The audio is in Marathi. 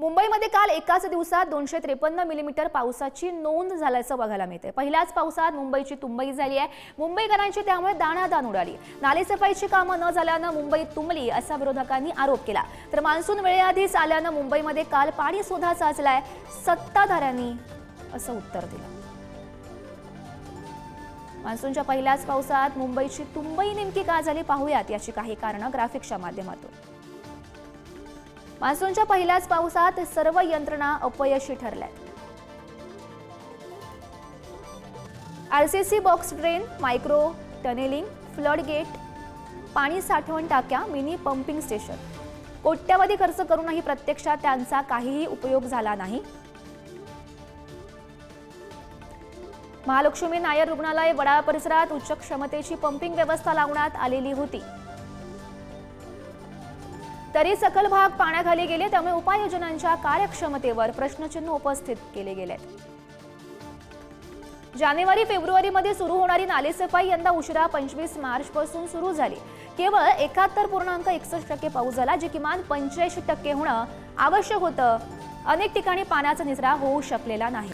मुंबईमध्ये काल एकाच दिवसात 253 मिलीमीटर पावसाची नोंद झाल्याचं बघायला मिळते। पहिल्याच पावसात मुंबईची तुंबई झाली आहे। मुंबईकरांची त्यामुळे दाणादाण उडाली। नालेसफाईची कामं न झाल्यानं मुंबई तुंबली असा विरोधकांनी आरोप केला। तर मान्सून वेळेआधीच आल्यानं मुंबईमध्ये काल पाणी सुद्धा साचलाय, सत्ताधाऱ्यांनी असं उत्तर दिलं। मान्सूनच्या पहिल्याच पावसात मुंबईची तुंबई नेमकी का झाली पाहूयात याची काही कारणं ग्राफिक्सच्या माध्यमातून। मान्सूनच्या पहिल्याच पावसात सर्व यंत्रणा अपयशी ठरल्यात। RCC box drain, micro tunneling, flood gate, पाणी साठवण टाक्या, मिनी पंपिंग स्टेशन कोट्यवधी खर्च करूनही प्रत्यक्षात त्यांचा काहीही उपयोग झाला नाही। महालक्ष्मी नायर रुग्णालय वडाळा परिसरात उच्च क्षमतेची पंपिंग व्यवस्था लावण्यात आलेली होती, तरी सखल भाग पाण्याखाली गेले, त्यामुळे उपाययोजनांच्या कार्यक्षमतेवर प्रश्नचिन्ह उपस्थित केले गेले। जानेवारी-फेब्रुवारीमध्ये सुरू होणारी नालेसफाई यंदा उशिरा 25 मार्चपासून सुरू झाली। केवळ 71.61% पाऊस झाला, जे किमान 85% होणं आवश्यक होतं। अनेक ठिकाणी पाण्याचा निचरा होऊ शकलेला नाही।